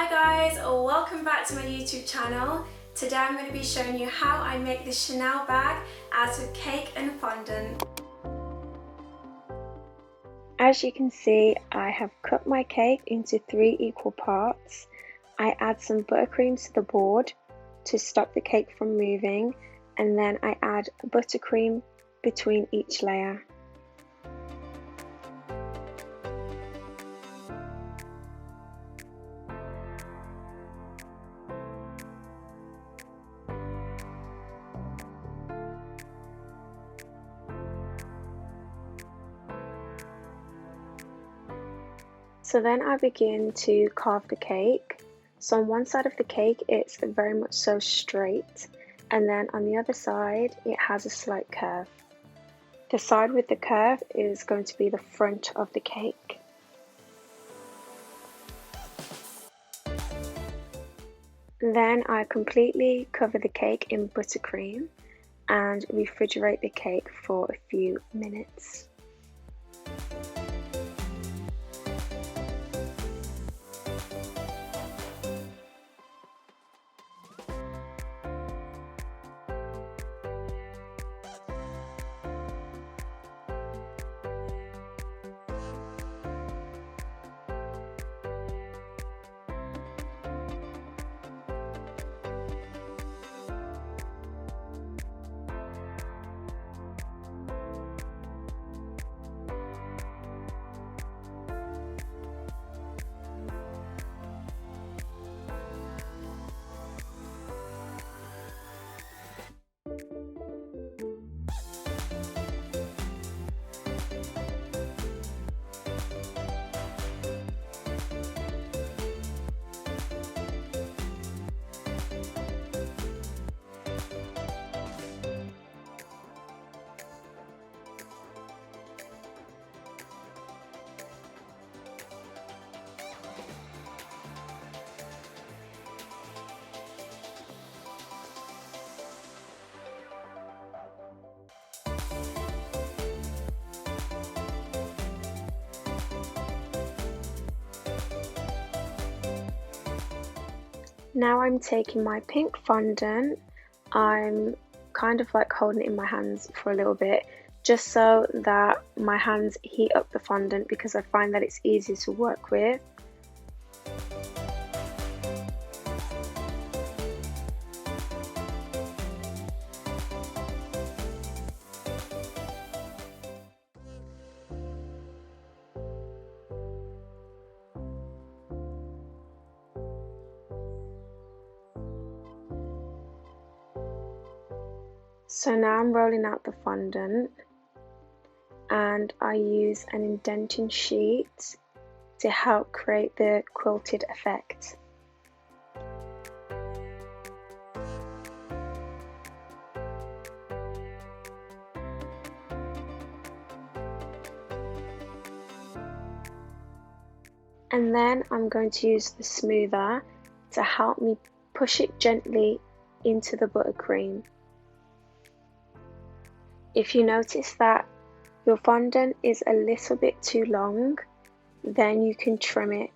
Hi guys, welcome back to my YouTube channel. Today I'm going to be showing you how I make this Chanel bag out of cake and fondant. As you can see, I have cut my cake into 3 equal parts. I add some buttercream to the board to stop the cake from moving, and then I add buttercream between each layer. So then I begin to carve the cake. So on one side of the cake it's very much so straight, and then on the other side it has a slight curve. The side with the curve is going to be the front of the cake. Then I completely cover the cake in buttercream and refrigerate the cake for a few minutes. Now I'm taking my pink fondant, I'm kind of like holding it in my hands for a little bit just so that my hands heat up the fondant, because I find that it's easier to work with. So now I'm rolling out the fondant and I use an indenting sheet to help create the quilted effect. And then I'm going to use the smoother to help me push it gently into the buttercream. If you notice that your fondant is a little bit too long, then you can trim it.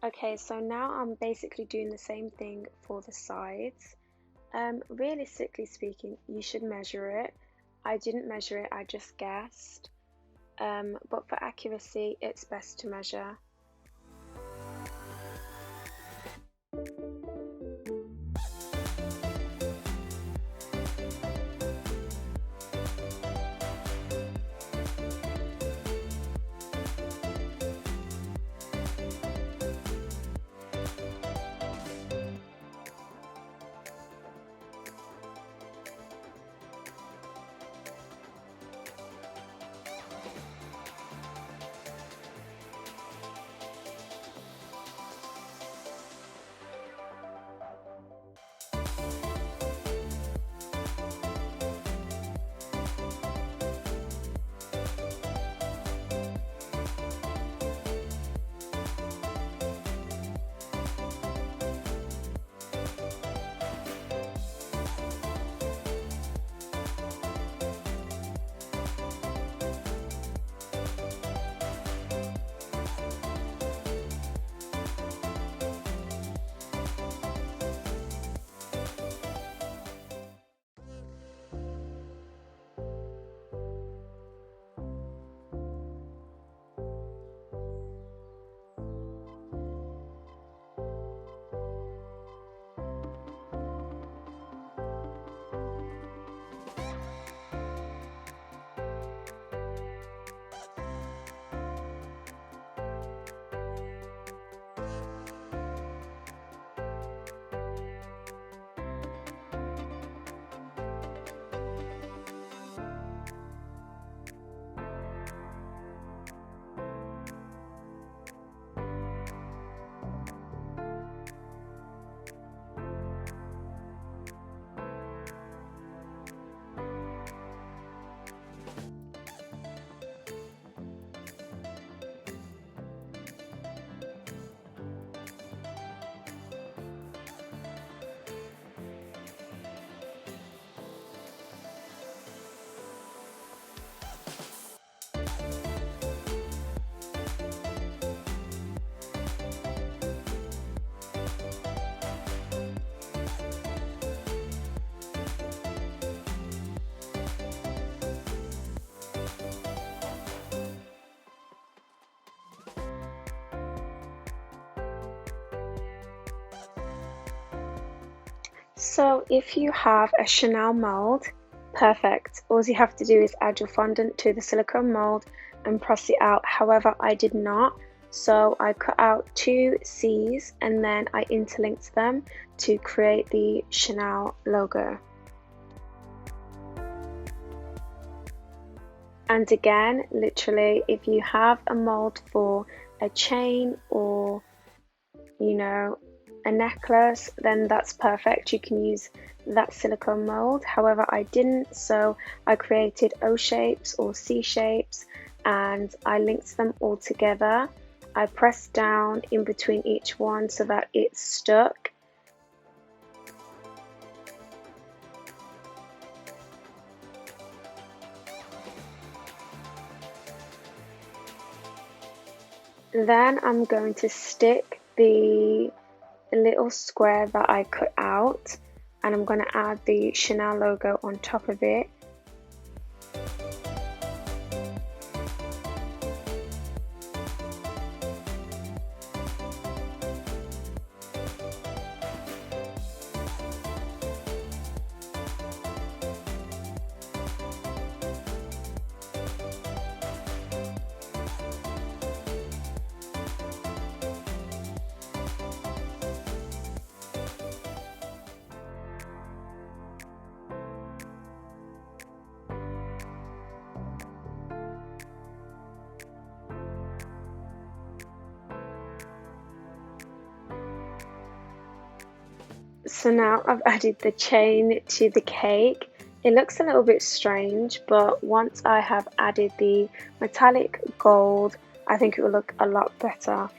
Okay, so now I'm basically doing the same thing for the sides. Realistically speaking, you should measure it. I didn't measure it, I just guessed. But for accuracy, it's best to measure. So if you have a Chanel mold, perfect. All you have to do is add your fondant to the silicone mold and press it out. However, I did not. So I cut out two C's and then I interlinked them to create the Chanel logo. And again, literally, if you have a mold for a chain or, you know, a necklace, then that's perfect. You can use that silicone mold. However, I didn't, so I created O shapes or C shapes and I linked them all together. I pressed down in between each one so that it stuck. Then I'm going to stick the little square that I cut out and I'm going to add the Chanel logo on top of it. So now I've added the chain to the cake. It looks a little bit strange, but once I have added the metallic gold, I think it will look a lot better.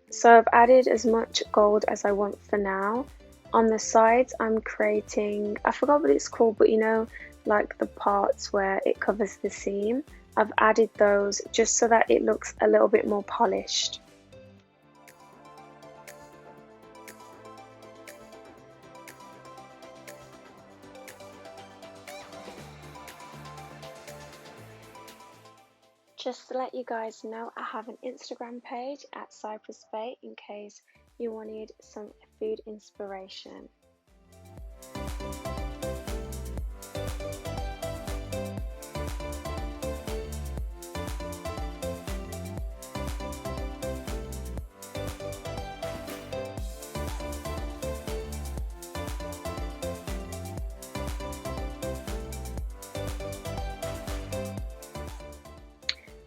So I've added as much gold as I want for now. On the sides I'm creating, I forgot what it's called, but you know, like the parts where it covers the seam. I've added those just so that it looks a little bit more polished. Just to let you guys know, I have an Instagram page at Cypress Bay in case you wanted some food inspiration.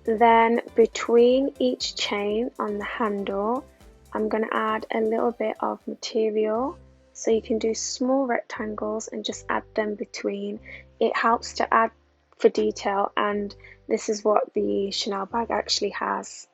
Then between each chain on the handle, I'm going to add a little bit of material. So you can do small rectangles and just add them between. It helps to add for detail, and this is what the Chanel bag actually has.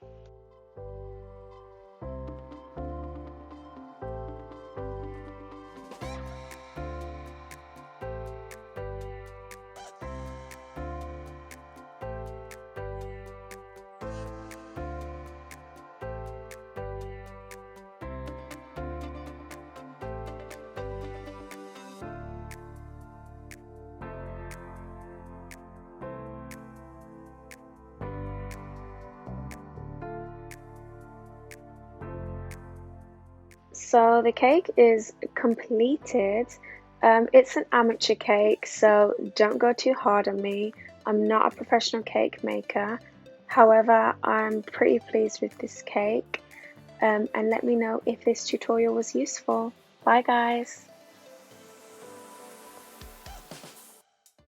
So the cake is completed. It's an amateur cake, so don't go too hard on me. I'm not a professional cake maker. However, I'm pretty pleased with this cake. And let me know if this tutorial was useful. Bye guys!